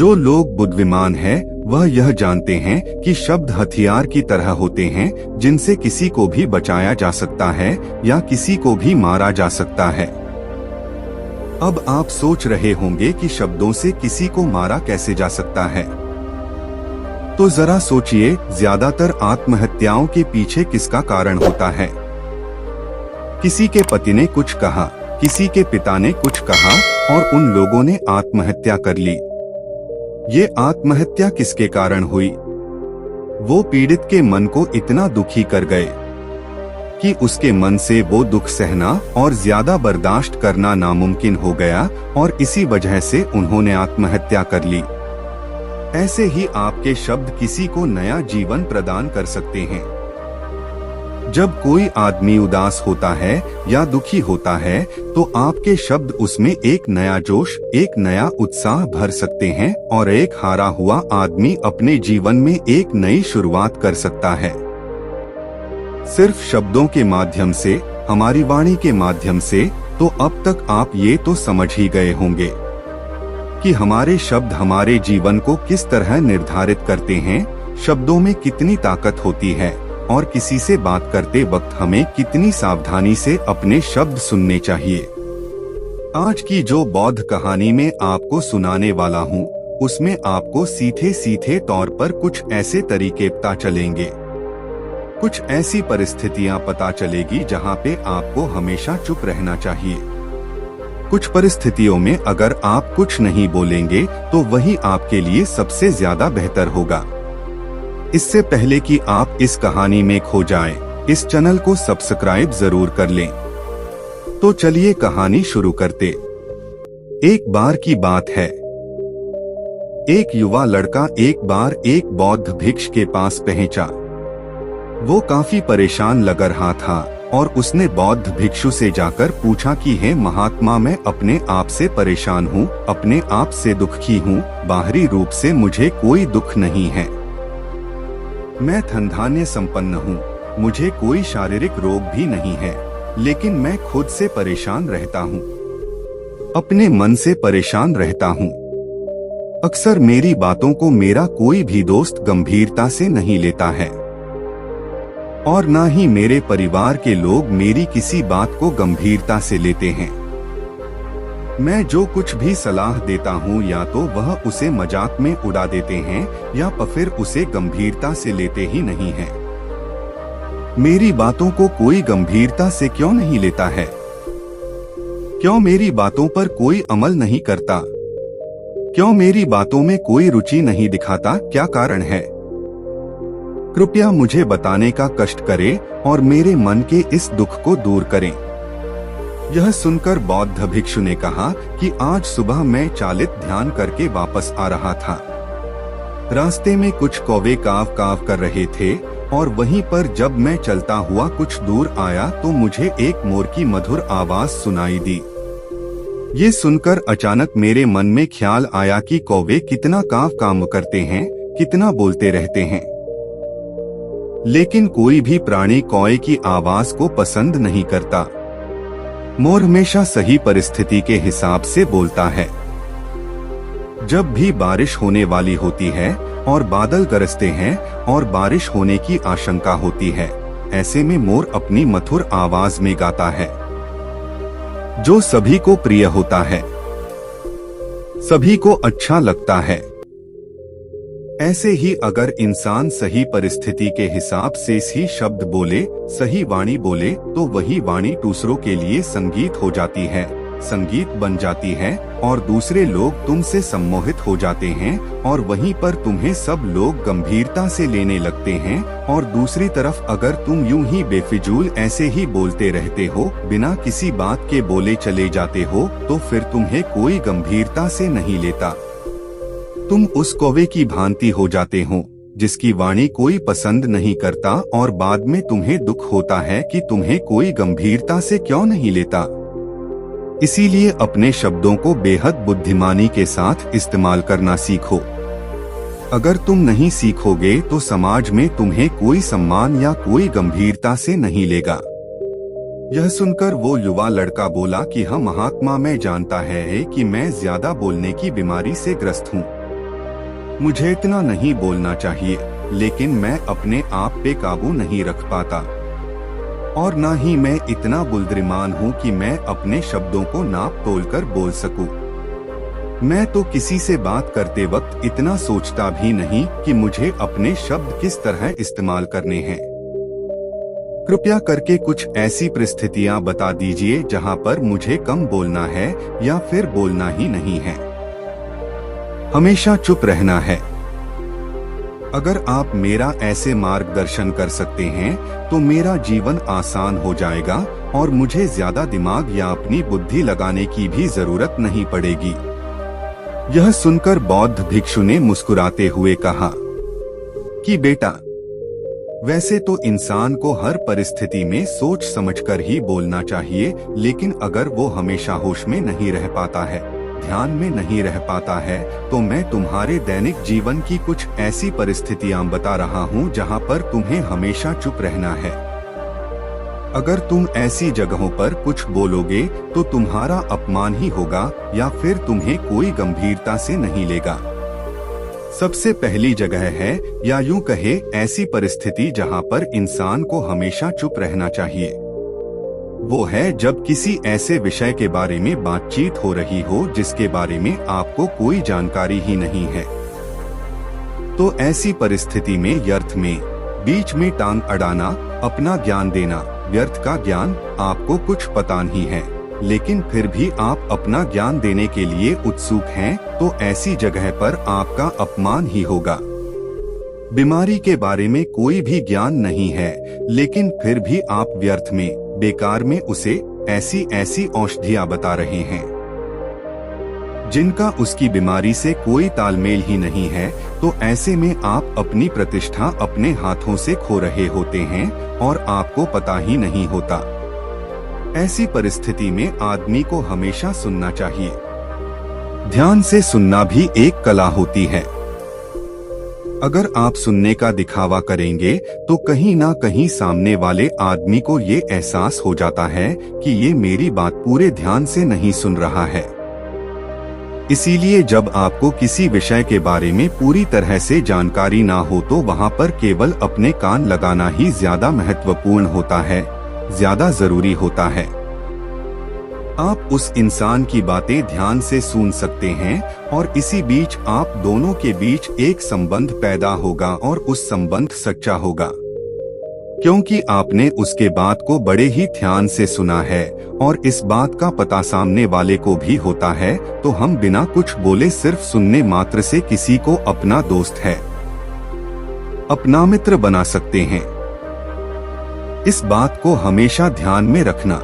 जो लोग बुद्धिमान हैं, वह यह जानते हैं कि शब्द हथियार की तरह होते हैं, जिनसे किसी को भी बचाया जा सकता है या किसी को भी मारा जा सकता है। अब आप सोच रहे होंगे कि शब्दों से किसी को मारा कैसे जा सकता है। तो जरा सोचिए, ज्यादातर आत्महत्याओं के पीछे किसका कारण होता है? किसी के पति ने कुछ कहा, किसी के पिता ने कुछ कहा और उन लोगों ने आत्महत्या कर ली। ये आत्महत्या किसके कारण हुई? वो पीड़ित के मन को इतना दुखी कर गए कि उसके मन से वो दुख सहना और ज्यादा बर्दाश्त करना नामुमकिन हो गया और इसी वजह से उन्होंने आत्महत्या कर ली। ऐसे ही आपके शब्द किसी को नया जीवन प्रदान कर सकते हैं। जब कोई आदमी उदास होता है या दुखी होता है, तो आपके शब्द उसमें एक नया जोश, एक नया उत्साह भर सकते हैं और एक हारा हुआ आदमी अपने जीवन में एक नई शुरुआत कर सकता है। सिर्फ शब्दों के माध्यम से, हमारी वाणी के माध्यम से, तो अब तक आप ये तो समझ ही गए होंगे कि हमारे शब्द हमारे जीवन को किस तरह निर्धारित करते हैं, शब्दों में कितनी ताकत होती है और किसी से बात करते वक्त हमें कितनी सावधानी से अपने शब्द सुनने चाहिए। आज की जो बौद्ध कहानी में आपको सुनाने वाला हूँ, उसमें आपको सीधे सीधे तौर पर कुछ ऐसे तरीके पता चलेंगे, कुछ ऐसी परिस्थितियाँ पता चलेगी जहाँ पे आपको हमेशा चुप रहना चाहिए। कुछ परिस्थितियों में अगर आप कुछ नहीं बोलेंगे तो वही आपके लिए सबसे ज्यादा बेहतर होगा। इससे पहले कि आप इस कहानी में खो जाएं, इस चैनल को सब्सक्राइब जरूर कर लें। तो चलिए कहानी शुरू करते। एक बार की बात है, एक युवा लड़का एक बार एक बौद्ध भिक्षु के पास पहुंचा। वो काफी परेशान लग रहा था और उसने बौद्ध भिक्षु से जाकर पूछा कि हे महात्मा, मैं अपने आप से परेशान हूँ, अपने आप से दुखी हूँ, बाहरी रूप से मुझे कोई दुख नहीं है, मैं धन धान्य संपन्न हूँ, मुझे कोई शारीरिक रोग भी नहीं है, लेकिन मैं खुद से परेशान रहता हूँ, अपने मन से परेशान रहता हूँ। अक्सर मेरी बातों को मेरा कोई भी दोस्त गंभीरता से नहीं लेता है और ना ही मेरे परिवार के लोग मेरी किसी बात को गंभीरता से लेते हैं। मैं जो कुछ भी सलाह देता हूँ या तो वह उसे मजाक में उड़ा देते हैं या फिर उसे गंभीरता से लेते ही नहीं हैं। मेरी बातों को कोई गंभीरता से क्यों नहीं लेता है? क्यों मेरी बातों पर कोई अमल नहीं करता? क्यों मेरी बातों में कोई रुचि नहीं दिखाता? क्या कारण है? कृपया मुझे बताने का कष्ट करें और मेरे मन के इस दुख को दूर करें। यह सुनकर बौद्ध भिक्षु ने कहा कि आज सुबह मैं चालित ध्यान करके वापस आ रहा था। रास्ते में कुछ कौवे काव काव कर रहे थे और वहीं पर जब मैं चलता हुआ कुछ दूर आया तो मुझे एक मोर की मधुर आवाज सुनाई दी। ये सुनकर अचानक मेरे मन में ख्याल आया कि कौवे कितना काव काम करते हैं, कितना बोलते रहते हैं, लेकिन कोई भी प्राणी कौवे की आवाज को पसंद नहीं करता। मोर हमेशा सही परिस्थिति के हिसाब से बोलता है। जब भी बारिश होने वाली होती है और बादल गरजते हैं और बारिश होने की आशंका होती है, ऐसे में मोर अपनी मधुर आवाज में गाता है, जो सभी को प्रिय होता है, सभी को अच्छा लगता है। ऐसे ही अगर इंसान सही परिस्थिति के हिसाब से ही शब्द बोले, सही वाणी बोले, तो वही वाणी दूसरों के लिए संगीत हो जाती है, संगीत बन जाती है और दूसरे लोग तुमसे सम्मोहित हो जाते हैं और वहीं पर तुम्हें सब लोग गंभीरता से लेने लगते हैं। और दूसरी तरफ अगर तुम यूं ही बेफिजूल ऐसे ही बोलते रहते हो, बिना किसी बात के बोले चले जाते हो, तो फिर तुम्हें कोई गंभीरता से नहीं लेता। तुम उस कौवे की भांति हो जाते हो जिसकी वाणी कोई पसंद नहीं करता और बाद में तुम्हें दुख होता है कि तुम्हें कोई गंभीरता से क्यों नहीं लेता। इसीलिए अपने शब्दों को बेहद बुद्धिमानी के साथ इस्तेमाल करना सीखो। अगर तुम नहीं सीखोगे तो समाज में तुम्हें कोई सम्मान या कोई गंभीरता से नहीं लेगा। यह सुनकर वो युवा लड़का बोला कि हाँ महात्मा, मैं जानता है कि मैं ज्यादा बोलने की बीमारी से ग्रस्त हूँ। मुझे इतना नहीं बोलना चाहिए, लेकिन मैं अपने आप पे काबू नहीं रख पाता। और ना ही मैं इतना बुद्धिमान हूँ कि मैं अपने शब्दों को नाप तोल कर बोल सकूं। मैं तो किसी से बात करते वक्त इतना सोचता भी नहीं कि मुझे अपने शब्द किस तरह इस्तेमाल करने हैं। कृपया करके कुछ ऐसी परिस्थितियां बता दीजिए जहां पर मुझे कम बोलना है या फिर बोलना ही नहीं है। हमेशा चुप रहना है। अगर आप मेरा ऐसे मार्गदर्शन कर सकते हैं तो मेरा जीवन आसान हो जाएगा और मुझे ज्यादा दिमाग या अपनी बुद्धि लगाने की भी जरूरत नहीं पड़ेगी। यह सुनकर बौद्ध भिक्षु ने मुस्कुराते हुए कहा कि बेटा, वैसे तो इंसान को हर परिस्थिति में सोच समझकर ही बोलना चाहिए, लेकिन अगर वो हमेशा होश में नहीं रह पाता है, ध्यान में नहीं रह पाता है, तो मैं तुम्हारे दैनिक जीवन की कुछ ऐसी परिस्थितियां बता रहा हूं जहां पर तुम्हें हमेशा चुप रहना है। अगर तुम ऐसी जगहों पर कुछ बोलोगे तो तुम्हारा अपमान ही होगा या फिर तुम्हें कोई गंभीरता से नहीं लेगा। सबसे पहली जगह है, या यूं कहे ऐसी परिस्थिति जहां पर इंसान को हमेशा चुप रहना चाहिए, वो है जब किसी ऐसे विषय के बारे में बातचीत हो रही हो जिसके बारे में आपको कोई जानकारी ही नहीं है। तो ऐसी परिस्थिति में व्यर्थ में बीच में टांग अड़ाना, अपना ज्ञान देना, व्यर्थ का ज्ञान, आपको कुछ पता नहीं है लेकिन फिर भी आप अपना ज्ञान देने के लिए उत्सुक हैं, तो ऐसी जगह पर आपका अपमान ही होगा। बीमारी के बारे में कोई भी ज्ञान नहीं है लेकिन फिर भी आप व्यर्थ में, बेकार में उसे ऐसी ऐसी औषधियां बता रहे हैं जिनका उसकी बीमारी से कोई तालमेल ही नहीं है, तो ऐसे में आप अपनी प्रतिष्ठा अपने हाथों से खो रहे होते हैं और आपको पता ही नहीं होता। ऐसी परिस्थिति में आदमी को हमेशा सुनना चाहिए। ध्यान से सुनना भी एक कला होती है। अगर आप सुनने का दिखावा करेंगे तो कहीं ना कहीं सामने वाले आदमी को ये एहसास हो जाता है कि ये मेरी बात पूरे ध्यान से नहीं सुन रहा है। इसीलिए जब आपको किसी विषय के बारे में पूरी तरह से जानकारी ना हो तो वहाँ पर केवल अपने कान लगाना ही ज्यादा महत्वपूर्ण होता है, ज्यादा जरूरी होता है। आप उस इंसान की बातें ध्यान से सुन सकते हैं और इसी बीच आप दोनों के बीच एक संबंध पैदा होगा और उस संबंध सच्चा होगा, क्योंकि आपने उसके बात को बड़े ही ध्यान से सुना है और इस बात का पता सामने वाले को भी होता है। तो हम बिना कुछ बोले सिर्फ सुनने मात्र से किसी को अपना दोस्त है, अपना मित्र बना सकते हैं। इस बात को हमेशा ध्यान में रखना।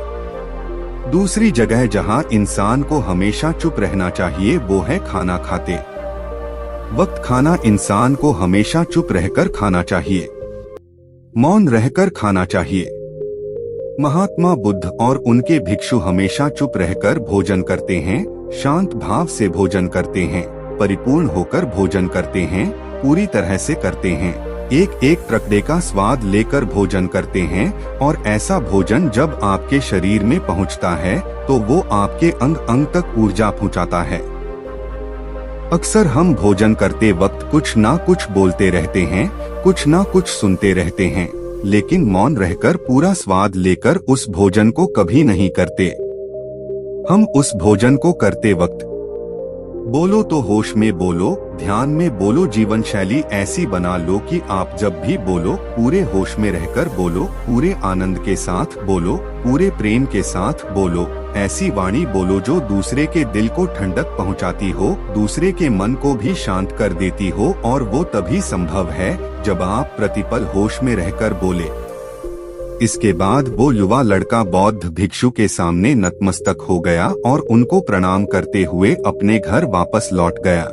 दूसरी जगह जहां इंसान को हमेशा चुप रहना चाहिए वो है खाना खाते वक्त। खाना इंसान को हमेशा चुप रहकर खाना चाहिए, मौन रहकर खाना चाहिए। महात्मा बुद्ध और उनके भिक्षु हमेशा चुप रहकर भोजन करते हैं, शांत भाव से भोजन करते हैं, परिपूर्ण होकर भोजन करते हैं, पूरी तरह से करते हैं, एक एक टुकड़े का स्वाद लेकर भोजन करते हैं। और ऐसा भोजन जब आपके शरीर में पहुंचता है तो वो आपके अंग अंग तक ऊर्जा पहुंचाता है। अक्सर हम भोजन करते वक्त कुछ ना कुछ बोलते रहते हैं, कुछ ना कुछ सुनते रहते हैं, लेकिन मौन रहकर पूरा स्वाद लेकर उस भोजन को कभी नहीं करते। हम उस भोजन को करते वक्त बोलो तो होश में बोलो, ध्यान में बोलो, जीवन शैली ऐसी बना लो कि आप जब भी बोलो पूरे होश में रहकर बोलो, पूरे आनंद के साथ बोलो, पूरे प्रेम के साथ बोलो। ऐसी वाणी बोलो जो दूसरे के दिल को ठंडक पहुंचाती हो, दूसरे के मन को भी शांत कर देती हो, और वो तभी संभव है जब आप प्रतिपल होश में रहकर बोले। इसके बाद वो युवा लड़का बौद्ध भिक्षु के सामने नतमस्तक हो गया और उनको प्रणाम करते हुए अपने घर वापस लौट गया।